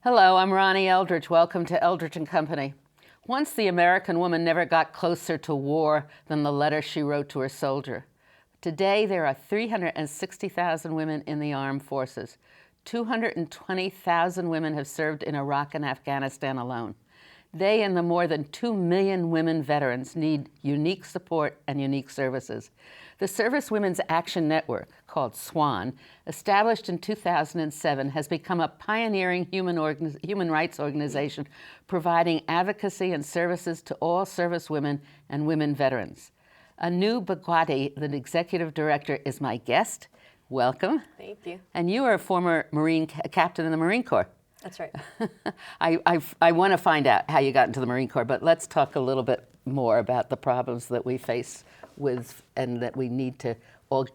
Hello, I'm Ronnie Eldridge. Welcome to Eldridge and Company. Once the American woman never got closer to war than the letter she wrote to her soldier. Today, there are 360,000 women in the armed forces. 220,000 women have served in Iraq and Afghanistan alone. They and the more than 2 million women veterans need unique support and unique services. The Service Women's Action Network, called SWAN, established in 2007, has become a pioneering human rights organization providing advocacy and services to all service women and women veterans. Anu Bhagwati, the executive director, is my guest. Welcome. Thank you. And you are a former Marine captain in the Marine Corps. That's right. I want to find out how you got into the Marine Corps, but let's talk a little bit more about the problems that we face with and that we need to all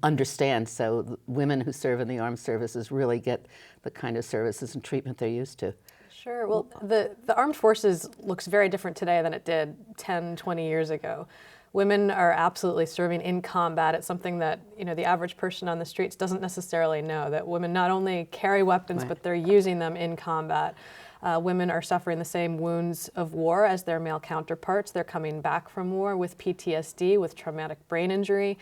understand so women who serve in the armed services really get the kind of services and treatment they're used to. Sure. Well, the armed forces looks very different today than it did 10, 20 years ago. Women are absolutely serving in combat. It's something that, the average person on the streets doesn't necessarily know, that women not only carry weapons, Right. but they're using them in combat. Women are suffering the same wounds of war as their male counterparts. They're coming back from war with PTSD, with traumatic brain injury,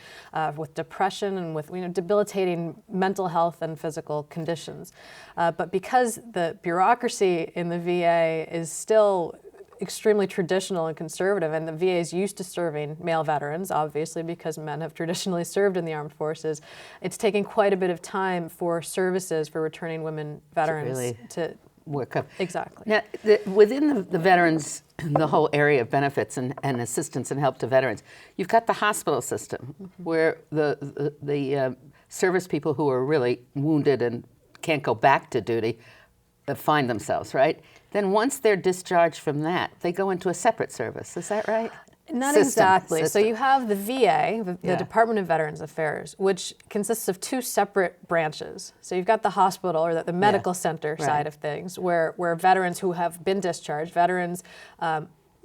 with depression, and with debilitating mental health and physical conditions. But because the bureaucracy in the VA is still extremely traditional and conservative, and the VA is used to serving male veterans, obviously, because men have traditionally served in the armed forces. It's taking quite a bit of time for services for returning women veterans to work up. Exactly. Now, within the veterans, the whole area of benefits and assistance and help to veterans, you've got the hospital system where the service people who are really wounded and can't go back to duty find themselves, right? Then once they're discharged from that, they go into a separate service. Is that right? Not exactly. So you have the VA, the Department of Veterans Affairs, which consists of two separate branches. So you've got the hospital or the medical center side of things, where veterans who have been discharged,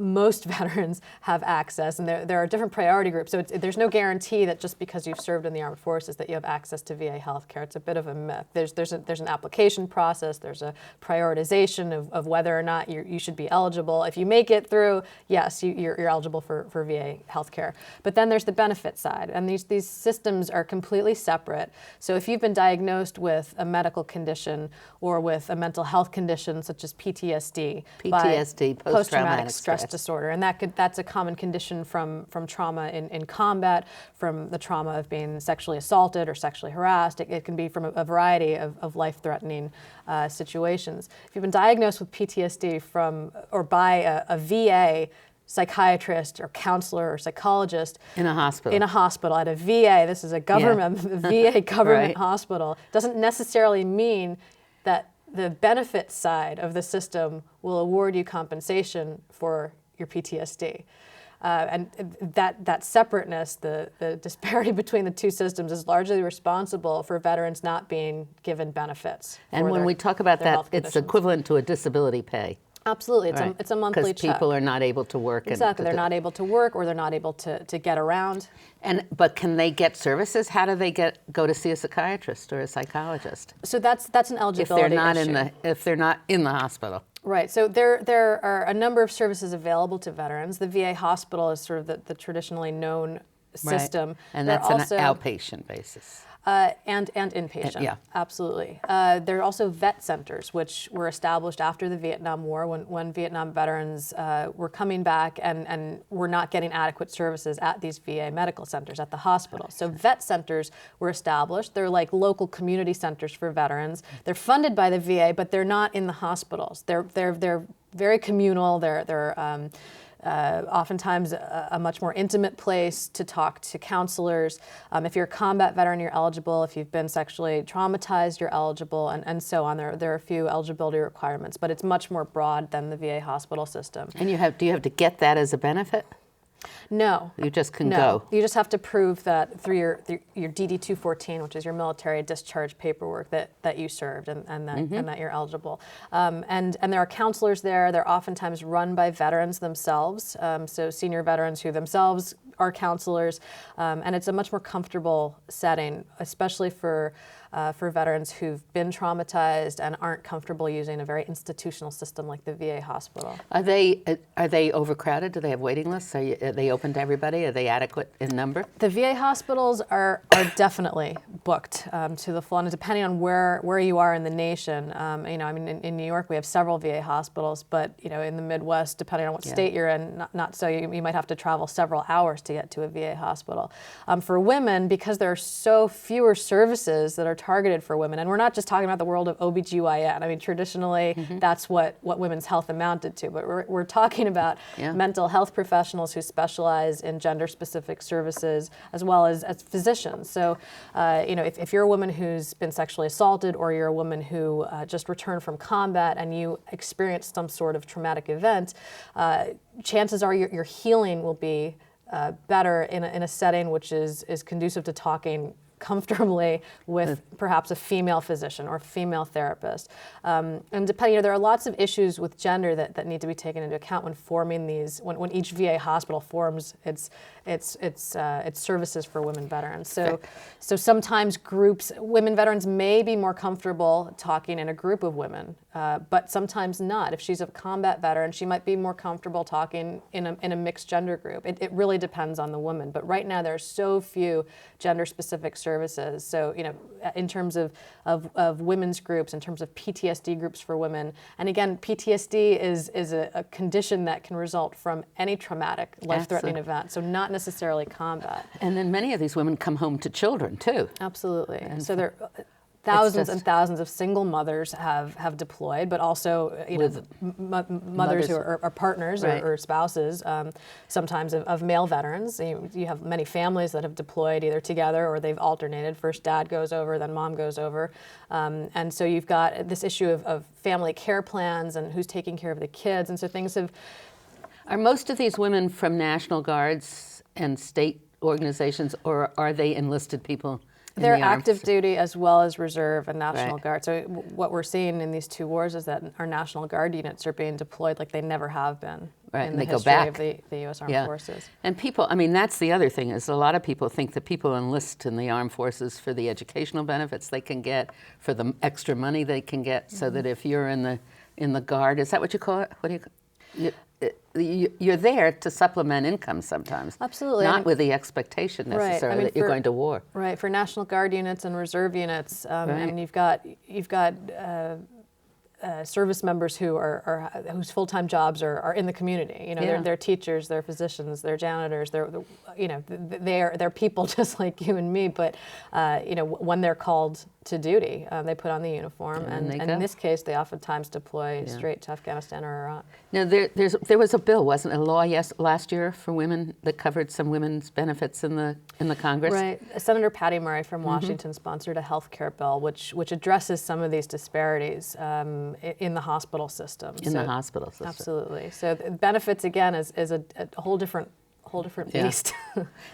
most veterans have access, and there are different priority groups. So there's no guarantee that just because you've served in the armed forces that you have access to VA healthcare. It's a bit of a myth. There's an application process. There's a prioritization of whether or not you should be eligible. If you make it through, yes, you're eligible for VA healthcare. But then there's the benefit side, and these systems are completely separate. So if you've been diagnosed with a medical condition or with a mental health condition such as PTSD, post-traumatic stress disorder, and that's a common condition from trauma in combat, from the trauma of being sexually assaulted or sexually harassed. It can be from a variety of life-threatening situations. If you've been diagnosed with PTSD by a VA psychiatrist or counselor or psychologist in a hospital at a VA, this is a government VA government hospital, doesn't necessarily mean that the benefit side of the system will award you compensation for your PTSD. And that separateness, the disparity between the two systems is largely responsible for veterans not being given benefits. And when we talk about that, it's equivalent to a disability pay. Absolutely. It's a monthly check. Because people are not able to work. Exactly. They're not able to work, or they're not able to get around. But can they get services? How do they go to see a psychiatrist or a psychologist? So that's an eligibility issue. If they're not in the hospital. Right. So there are a number of services available to veterans. The VA hospital is sort of the traditionally known system. And that's on an outpatient basis. And inpatient, absolutely. There are also vet centers, which were established after the Vietnam War when Vietnam veterans were coming back and were not getting adequate services at these VA medical centers, at the hospital. So vet centers were established. They're like local community centers for veterans. They're funded by the VA, but they're not in the hospitals. They're very communal. They're oftentimes a much more intimate place to talk to counselors. If you're a combat veteran, you're eligible. If you've been sexually traumatized, you're eligible, and so on. There are a few eligibility requirements, but it's much more broad than the VA hospital system. And do you have to get that as a benefit? No. You just can go. You just have to prove that through your DD-214, which is your military discharge paperwork, that you served and that you're eligible. And there are counselors there. They're oftentimes run by veterans themselves, so senior veterans who themselves our counselors, and it's a much more comfortable setting, especially for veterans who've been traumatized and aren't comfortable using a very institutional system like the VA hospital. Are they overcrowded? Do they have waiting lists? Are they open to everybody? Are they adequate in number? The VA hospitals are definitely booked to the full, and depending on where you are in the nation. In New York we have several VA hospitals, but in the Midwest, depending on what state you're in, not so. You might have to travel several hours to get to a VA hospital. For women, because there are so fewer services that are targeted for women, and we're not just talking about the world of OBGYN. I mean, traditionally, that's what women's health amounted to, but we're talking about mental health professionals who specialize in gender-specific services, as well as physicians. So, if you're a woman who's been sexually assaulted, or you're a woman who just returned from combat and you experienced some sort of traumatic event, chances are your healing will be better in a setting which is conducive to talking comfortably with perhaps a female physician or female therapist. And depending, there are lots of issues with gender that need to be taken into account when forming these, when each VA hospital forms its services for women veterans. So sometimes women veterans may be more comfortable talking in a group of women, but sometimes not. If she's a combat veteran, she might be more comfortable talking in a mixed gender group. It really depends on the woman. But right now there are so few gender-specific services. So, in terms of women's groups, in terms of PTSD groups for women, and again, PTSD is a condition that can result from any traumatic, life-threatening event. So not necessarily combat. And then many of these women come home to children too. Absolutely. And so there are thousands and thousands of single mothers have deployed, but also mothers who are partners or spouses, sometimes of male veterans. You have many families that have deployed either together or they've alternated. First dad goes over, then mom goes over. And so you've got this issue of family care plans and who's taking care of the kids. And so things have... Are most of these women from National Guards and state organizations, or are they enlisted people? They're active duty as well as reserve and National Guard. So what we're seeing in these two wars is that our National Guard units are being deployed like they never have been in the history of the U.S. Armed Forces. And people, that's the other thing, is a lot of people think that people enlist in the Armed Forces for the educational benefits they can get, for the extra money they can get, so that if you're in the Guard, is that what you call it? What do you you're there to supplement income sometimes. Absolutely. Not with the expectation necessarily that you're going to war. Right, for National Guard units and reserve units, and you've got service members whose full-time jobs are in the community. They're teachers, they're physicians, they're janitors, they're people just like you and me. But when they're called to duty, they put on the uniform, and in this case, they oftentimes deploy straight to Afghanistan or Iraq. Now, there was a bill, wasn't it, a law last year for women that covered some women's benefits in the Congress? Right. Senator Patty Murray from Washington sponsored a health care bill which addresses some of these disparities in the hospital system. The hospital system. Absolutely. So benefits, again, is a whole different beast.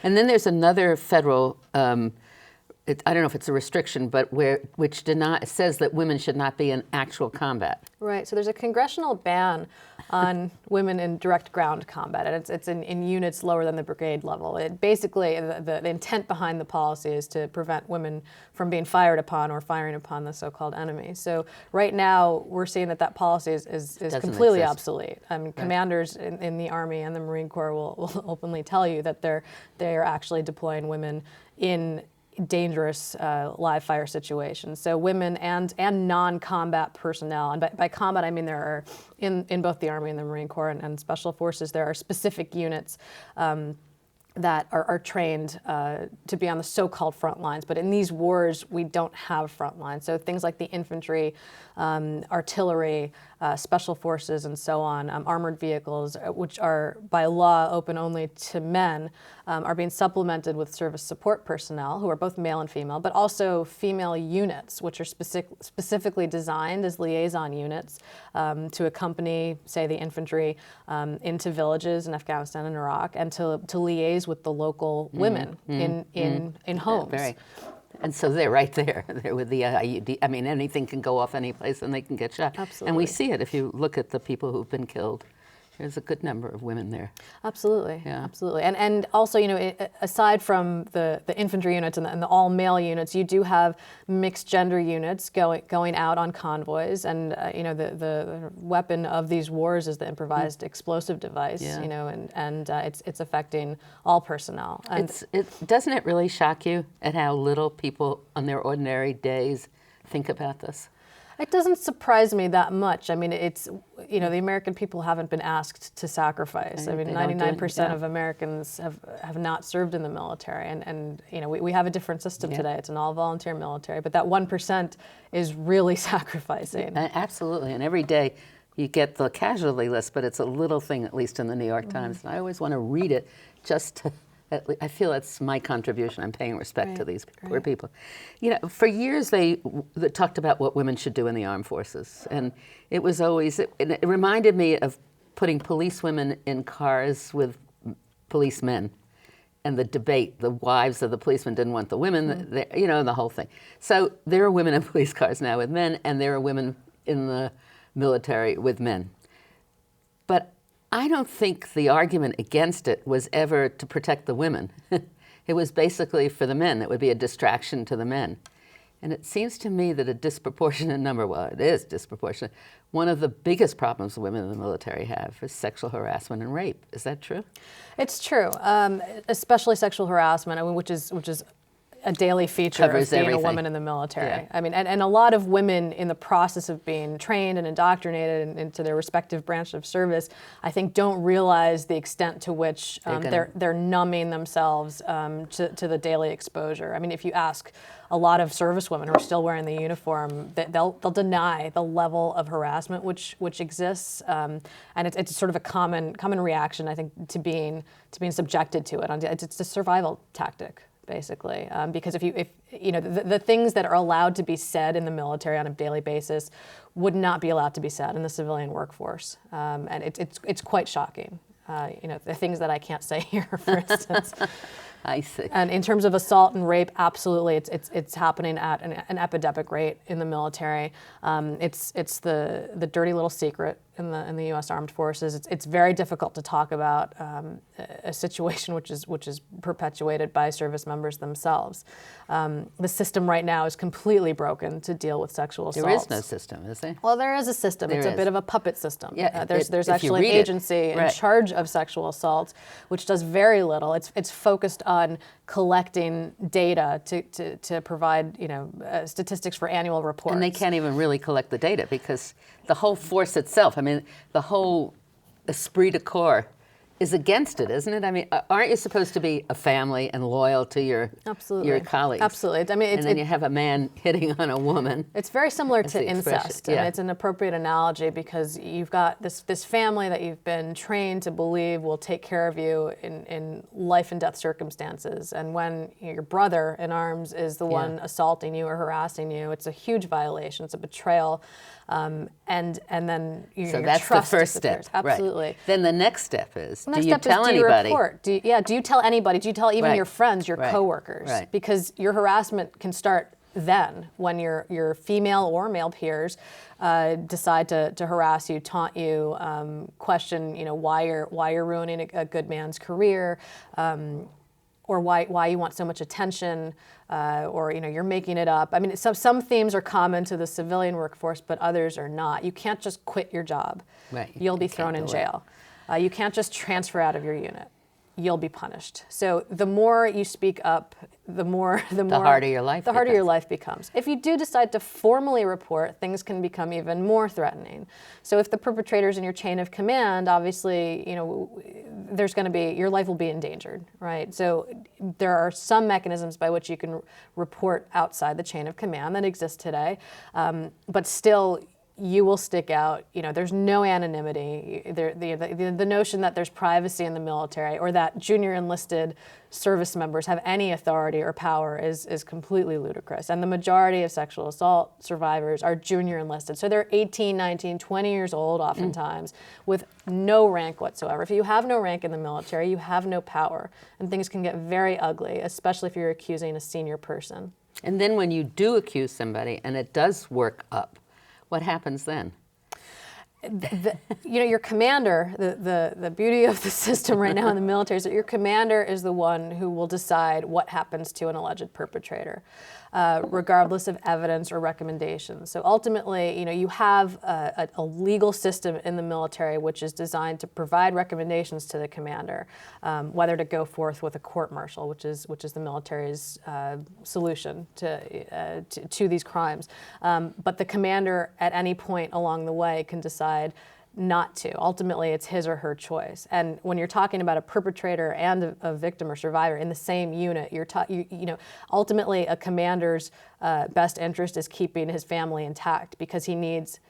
And then there's another federal, I don't know if it's a restriction, but which says that women should not be in actual combat. Right. So there's a congressional ban on women in direct ground combat, and it's in units lower than the brigade level. It basically, the intent behind the policy is to prevent women from being fired upon or firing upon the so-called enemy. So right now, we're seeing that policy is completely obsolete. Commanders in the Army and the Marine Corps will openly tell you that they are actually deploying women in dangerous live fire situations. So women and non-combat personnel, and by combat I mean there are in both the Army and the Marine Corps and Special Forces, there are specific units that are trained to be on the so-called front lines. But in these wars, we don't have front lines. So things like the infantry, artillery, special forces, and so on, armored vehicles, which are by law open only to men, are being supplemented with service support personnel who are both male and female, but also female units, which are specifically designed as liaison units to accompany, say, the infantry into villages in Afghanistan and Iraq, and to liaise with the local women in homes. Very. And so they're right there. They're with the IUD. Anything can go off any place and they can get shot. Absolutely. And we see it if you look at the people who've been killed There's a good number of women there. Absolutely, absolutely. And also, aside from the infantry units and the all-male units, you do have mixed gender units going out on convoys, and the weapon of these wars is the improvised explosive device. And it's affecting all personnel. And doesn't it really shock you at how little people on their ordinary days think about this? It doesn't surprise me that much. I mean, it's, the American people haven't been asked to sacrifice. I mean, 99% of Americans have not served in the military. And we have a different system today. It's an all-volunteer military. But that 1% is really sacrificing. Absolutely. And every day you get the casualty list, but it's a little thing, at least in the New York Times. And I always want to read it just to... I feel that's my contribution. I'm paying respect to these poor people. For years they talked about what women should do in the armed forces, and it was always, it reminded me of putting policewomen in cars with policemen, and the debate. The wives of the policemen didn't want the women, the whole thing. So there are women in police cars now with men, and there are women in the military with men. But I don't think the argument against it was ever to protect the women. It was basically for the men. It would be a distraction to the men. And it seems to me that a disproportionate number, well, it is disproportionate, one of the biggest problems women in the military have is sexual harassment and rape. Is that true? It's true, especially sexual harassment, which is a daily feature of being a woman in the military. Yeah. I mean, and a lot of women in the process of being trained and indoctrinated into their respective branch of service, I think don't realize the extent to which they're numbing themselves to the daily exposure. I mean, if you ask a lot of servicewomen who are still wearing the uniform, they'll deny the level of harassment which exists, and it's sort of a common reaction, I think, to being subjected to it. It's a survival tactic, basically, because if the things that are allowed to be said in the military on a daily basis would not be allowed to be said in the civilian workforce, and it's quite shocking. The things that I can't say here, for instance. I see. And in terms of assault and rape, absolutely, it's happening at an epidemic rate in the military. It's the dirty little secret in the U.S. Armed Forces. It's very difficult to talk about a situation which is perpetuated by service members themselves. The system right now is completely broken to deal with sexual assault. There is no system, is there? Well, there is a system. It's a bit of a puppet system. Yeah, there's actually an agency in charge of sexual assault, which does very little. It's focused on collecting data to provide statistics for annual reports. And they can't even really collect the data because the whole force itself, I mean, the whole esprit de corps is against it, isn't it? I mean, aren't you supposed to be a family and loyal to your colleagues? Absolutely. I mean, and then you have a man hitting on a woman. It's very similar to incest. Yeah. And it's an appropriate analogy because you've got this family that you've been trained to believe will take care of you in life and death circumstances. And when your brother in arms is the one assaulting you or harassing you, it's a huge violation. It's a betrayal. And then so that's the first step. Absolutely. Right. Then the next step is, do you tell anybody? Do you tell anybody? Do you tell even your friends, your coworkers? Right. Because your harassment can start then when your female or male peers decide to harass you, taunt you, question why you're ruining a good man's career. Or why you want so much attention, or you're making it up. I mean, some themes are common to the civilian workforce, but others are not. You can't just quit your job. Right. You'll be thrown in jail. You can't just transfer out of your unit. You'll be punished. So the more you speak up, the harder your life becomes. If you do decide to formally report, things can become even more threatening. So if the perpetrator's in your chain of command, obviously, there's going to be, your life will be endangered, right? So there are some mechanisms by which you can report outside the chain of command that exist today, but still, you will stick out. There's no anonymity. The notion that there's privacy in the military or that junior enlisted service members have any authority or power is completely ludicrous. And the majority of sexual assault survivors are junior enlisted. So they're 18, 19, 20 years old oftentimes with no rank whatsoever. If you have no rank in the military, you have no power. And things can get very ugly, especially if you're accusing a senior person. And then when you do accuse somebody and it does work up, what happens then? your commander, the beauty of the system right now in the military is that your commander is the one who will decide what happens to an alleged perpetrator, regardless of evidence or recommendations. So ultimately, you have a legal system in the military which is designed to provide recommendations to the commander, whether to go forth with a court-martial, which is the military's solution to these crimes. But the commander at any point along the way can decide not to. Ultimately, it's his or her choice. And when you're talking about a perpetrator and a victim or survivor in the same unit, ultimately a commander's best interest is keeping his family intact because he needs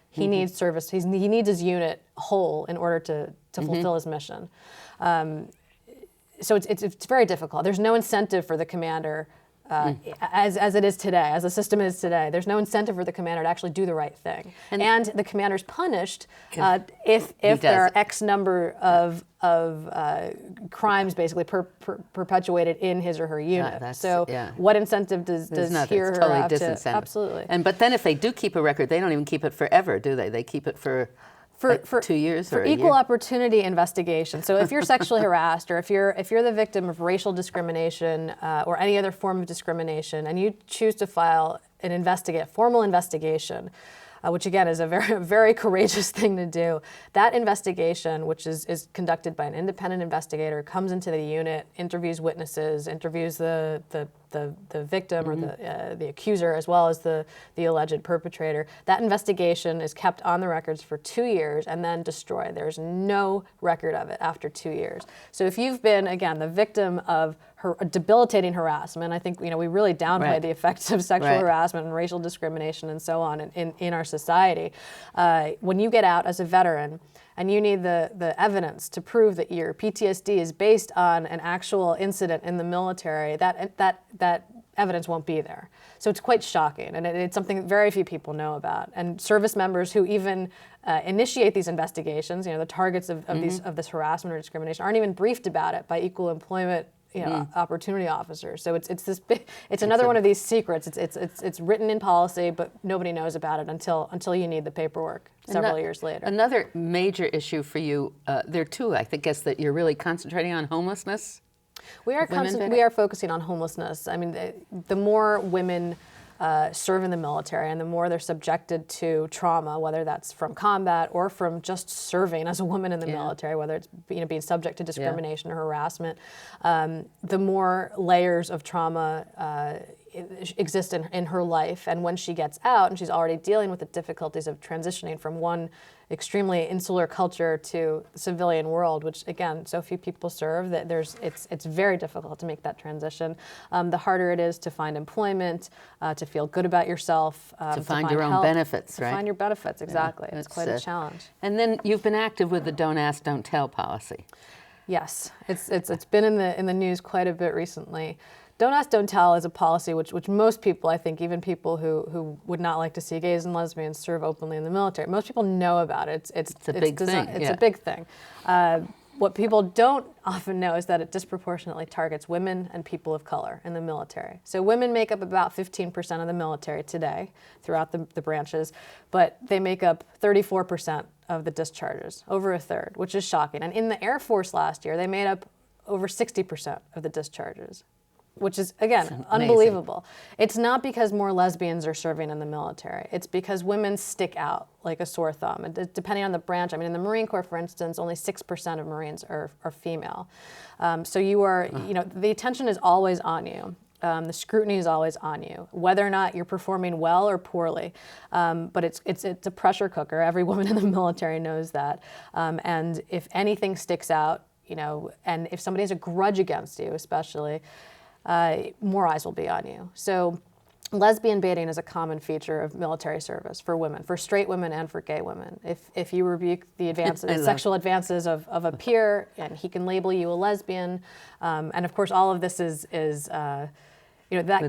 service. He needs his unit whole in order to fulfill his mission. So it's very difficult. There's no incentive for the commander. As it is today, as the system is today, there's no incentive for the commander to actually do the right thing, and the commander's punished if there are X number of crimes basically perpetuated in his or her unit. What incentive does he or her totally have disincentive. to? Absolutely. But then if they do keep a record, they don't even keep it forever, do they? They keep it for 2 years or for equal opportunity investigation. So if you're sexually harassed, or if you're the victim of racial discrimination or any other form of discrimination, and you choose to file an formal investigation, which again is a very, very courageous thing to do. That investigation, which is conducted by an independent investigator, comes into the unit, interviews witnesses, interviews the victim or the accuser, as well as the alleged perpetrator. That investigation is kept on the records for 2 years and then destroyed. There's no record of it after 2 years. So if you've been, again, the victim of debilitating harassment, I think we really downplay the effects of sexual harassment and racial discrimination and so on in our society. When you get out as a veteran, and you need the evidence to prove that your PTSD is based on an actual incident in the military, that evidence won't be there. So it's quite shocking, and it's something very few people know about. And service members who even initiate these investigations, the targets of this harassment or discrimination, aren't even briefed about it by equal employment opportunity officers. So it's another one of these secrets. It's written in policy, but nobody knows about it until you need the paperwork several years later. Another major issue for you, there are two, I think, that you're really concentrating on: homelessness. We are focusing on homelessness. I mean, the more women serve in the military, and the more they're subjected to trauma, whether that's from combat or from just serving as a woman in the military, whether it's being subject to discrimination or harassment, the more layers of trauma exist in her life. And when she gets out and she's already dealing with the difficulties of transitioning from one extremely insular culture to the civilian world, which again, so few people serve, that it's very difficult to make that transition. The harder it is to find employment, to feel good about yourself, to find your own benefits, right? To find your benefits, exactly. It's quite a challenge. And then you've been active with the Don't Ask, Don't Tell policy. Yes, it's been in the news quite a bit recently. Don't Ask, Don't Tell is a policy which most people, I think, even people who would not like to see gays and lesbians serve openly in the military, most people know about it. It's a big thing. It's a big thing. What people don't often know is that it disproportionately targets women and people of color in the military. So women make up about 15% of the military today throughout the branches, but they make up 34% of the discharges, over a third, which is shocking. And in the Air Force last year, they made up over 60% of the discharges, which is, again, unbelievable. It's not because more lesbians are serving in the military. It's because women stick out like a sore thumb. And depending on the branch, I mean, in the Marine Corps, for instance, only 6% of Marines are female. So you are, the attention is always on you. The scrutiny is always on you, whether or not you're performing well or poorly. But it's a pressure cooker. Every woman in the military knows that. And if anything sticks out, and if somebody has a grudge against you, especially, more eyes will be on you. So lesbian baiting is a common feature of military service for women, for straight women and for gay women. If you rebuke the advances, sexual advances of a peer, and he can label you a lesbian, and of course all of this is that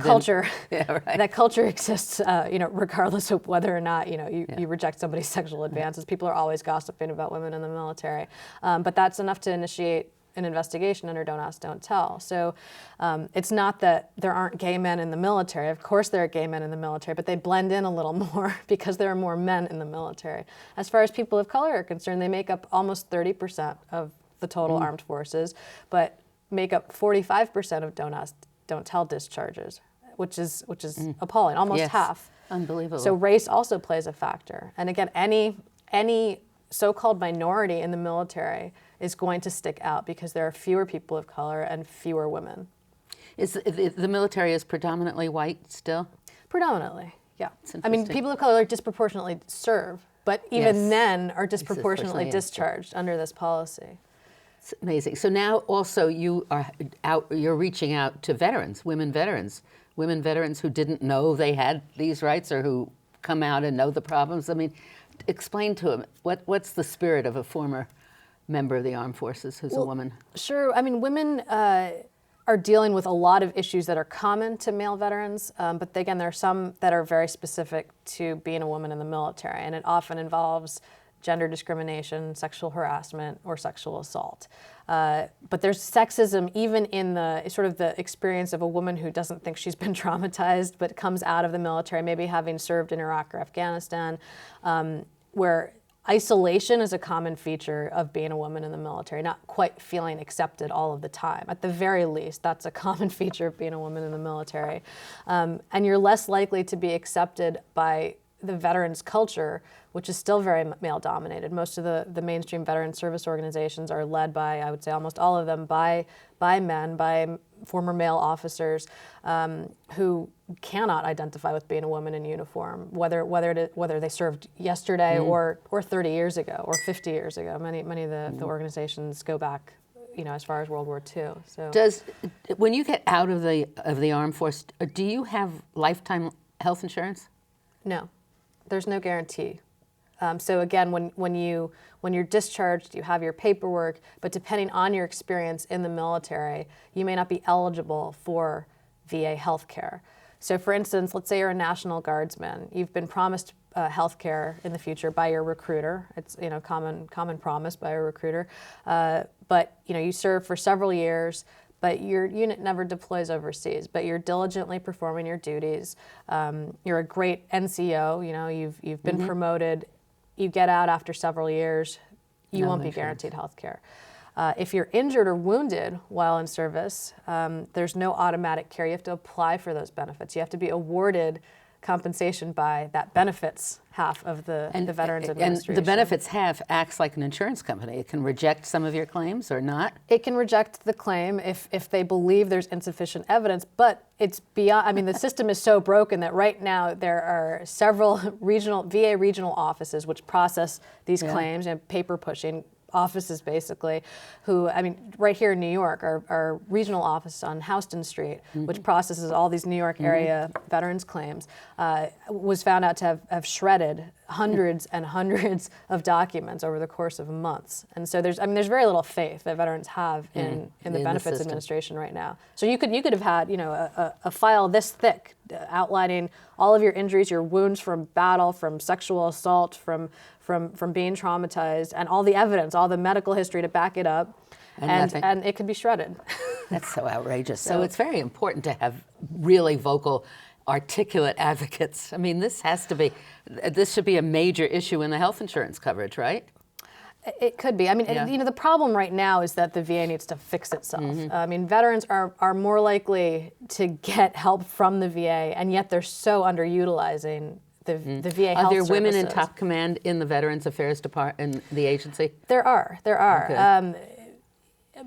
culture. That culture exists, regardless of whether or not you reject somebody's sexual advances. People are always gossiping about women in the military, but that's enough to initiate an investigation under Don't Ask, Don't Tell. So it's not that there aren't gay men in the military. Of course there are gay men in the military, but they blend in a little more because there are more men in the military. As far as people of color are concerned, they make up almost 30% of the total armed forces, but make up 45% of Don't Ask, Don't Tell discharges, which is appalling, almost half. Unbelievable. So race also plays a factor. And again, any so-called minority in the military is going to stick out because there are fewer people of color and fewer women. The military is predominantly white still? Predominantly, yeah. I mean, people of color disproportionately serve, but even then are disproportionately discharged under this policy. It's amazing. So now also you're reaching out to veterans, women veterans who didn't know they had these rights or who come out and know the problems. I mean, explain to them, what's the spirit of a former member of the armed forces who's a woman? Sure. I mean, women are dealing with a lot of issues that are common to male veterans, but again, there are some that are very specific to being a woman in the military, and it often involves gender discrimination, sexual harassment, or sexual assault. But there's sexism even in the sort of the experience of a woman who doesn't think she's been traumatized, but comes out of the military, maybe having served in Iraq or Afghanistan, where isolation is a common feature of being a woman in the military, not quite feeling accepted all of the time. At the very least, that's a common feature of being a woman in the military. And you're less likely to be accepted by the veterans culture, which is still very male-dominated. Most of the mainstream veteran service organizations are led by, I would say almost all of them, by men, by former male officers who cannot identify with being a woman in uniform, whether they served yesterday or 30 years ago or 50 years ago. Many of the organizations go back, as far as World War II. So when you get out of the armed force, do you have lifetime health insurance? No, there's no guarantee. So again, when you're discharged, you have your paperwork, but depending on your experience in the military, you may not be eligible for VA health care. So for instance, let's say you're a National Guardsman. You've been promised health care in the future by your recruiter. It's common promise by a recruiter. But you serve for several years, but your unit never deploys overseas, but you're diligently performing your duties. You're a great NCO, you've been promoted. You get out after several years, you won't be guaranteed health care. If you're injured or wounded while in service, there's no automatic care. You have to apply for those benefits. You have to be awarded compensation by that benefits half of the Veterans Administration. And the benefits half acts like an insurance company. It can reject some of your claims or not? It can reject the claim if they believe there's insufficient evidence, but it's beyond, the system is so broken that right now there are several VA regional offices which process these claims and paper pushing offices basically, who, right here in New York, our regional office on Houston Street, which processes all these New York area veterans claims, was found out to have shredded hundreds and hundreds of documents over the course of months. And so there's very little faith that veterans have in the benefits administration right now. So you could have had, a file this thick outlining all of your injuries, your wounds from battle, from sexual assault, from being traumatized, and all the evidence, all the medical history to back it up, and it could be shredded. That's so outrageous. So it's very important to have really vocal, articulate advocates. This should be a major issue in the health insurance coverage, right? It could be. The problem right now is that the VA needs to fix itself. Veterans are more likely to get help from the VA, and yet they're so underutilizing the VA health Are there women services. in top command in the Veterans Affairs Department, in the agency? There are. Okay.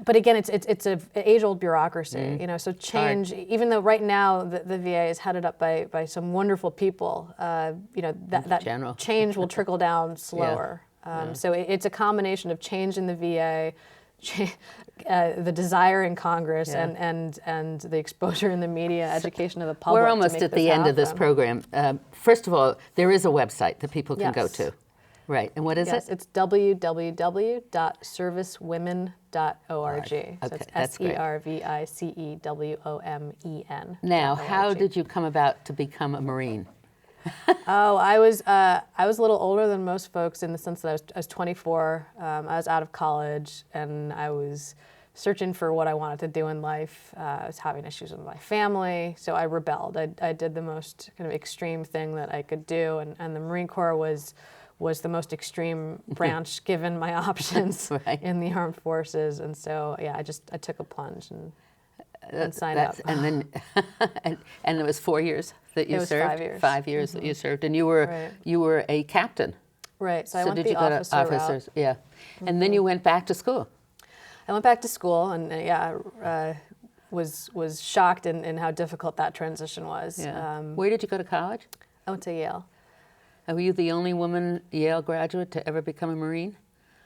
But again, it's an age-old bureaucracy. So change, even though right now the VA is headed up by some wonderful people, that change will trickle down slower. So it's a combination of change in the VA, the desire in Congress, and the exposure in the media, education of the public. We're almost at the end of this program. First of all, there is a website that people can go to. Right, and what is it? It's www.servicewomen.org. Okay, so it's SERVICEWOMEN. Now, how did you come about to become a Marine? I was a little older than most folks in the sense that I was 24. I was out of college, and I was searching for what I wanted to do in life. I was having issues with my family, so I rebelled. I did the most kind of extreme thing that I could do, and the Marine Corps was the most extreme branch given my options in the armed forces. And so, yeah, I took a plunge and signed up. And then, and it was 4 years that you served? It was 5 years. 5 years that you served, and you were a captain. Right, so I So went did the you go to officer officers? route. Yeah. And then you went back to school. I went back to school, and was shocked in how difficult that transition was. Yeah. Where did you go to college? I went to Yale. Were you the only woman Yale graduate to ever become a Marine?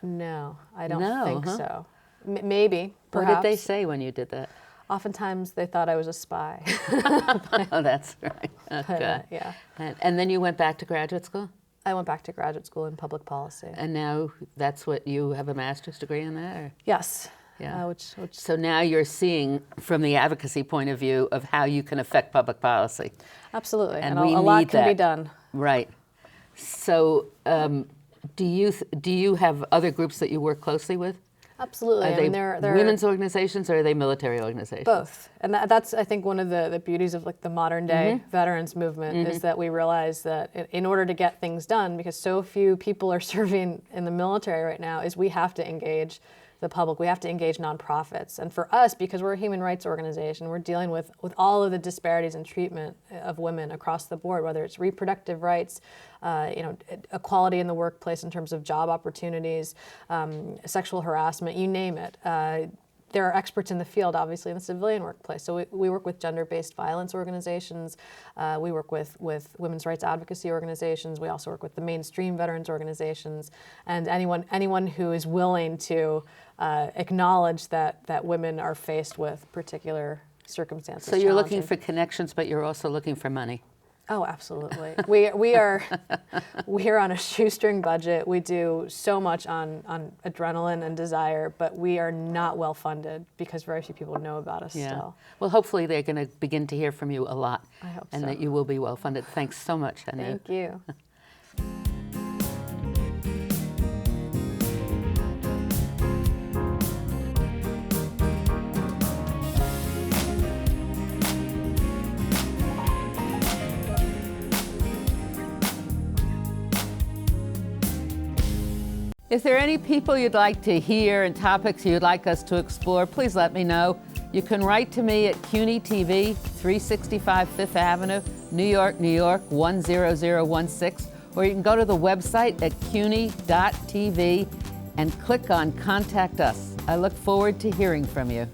No, I don't think huh? so. Maybe, perhaps. What did they say when you did that? Oftentimes they thought I was a spy. Oh, that's right. Okay. Yeah. And then you went back to graduate school? I went back to graduate school in public policy. And now that's what you have a master's degree in that? Or? Yes. Yeah. Which So now you're seeing from the advocacy point of view of how you can affect public policy. Absolutely. And a we lot need can be that. done. Right. So do you have other groups that you work closely with? Absolutely. Are they women's organizations or are they military organizations? Both. And that's, I think, one of the beauties of like the modern day veterans movement is that we realize that in order to get things done, because so few people are serving in the military right now, is we have to engage the public. We have to engage nonprofits. And for us, because we're a human rights organization, we're dealing with all of the disparities in treatment of women across the board, whether it's reproductive rights, equality in the workplace in terms of job opportunities, sexual harassment, you name it. There are experts in the field, obviously, in the civilian workplace. So we work with gender-based violence organizations. We work with women's rights advocacy organizations. We also work with the mainstream veterans organizations, and anyone who is willing to acknowledge that women are faced with particular circumstances. So you're looking for connections, but you're also looking for money. Oh, absolutely. we are on a shoestring budget. We do so much on adrenaline and desire, but we are not well funded because very few people know about us still. Well, hopefully they're going to begin to hear from you a lot. I hope and so. that you will be well funded. Thanks so much, Anu. Thank you. If there are any people you'd like to hear and topics you'd like us to explore, please let me know. You can write to me at CUNY TV, 365 Fifth Avenue, New York, New York, 10016, or you can go to the website at cuny.tv and click on Contact Us. I look forward to hearing from you.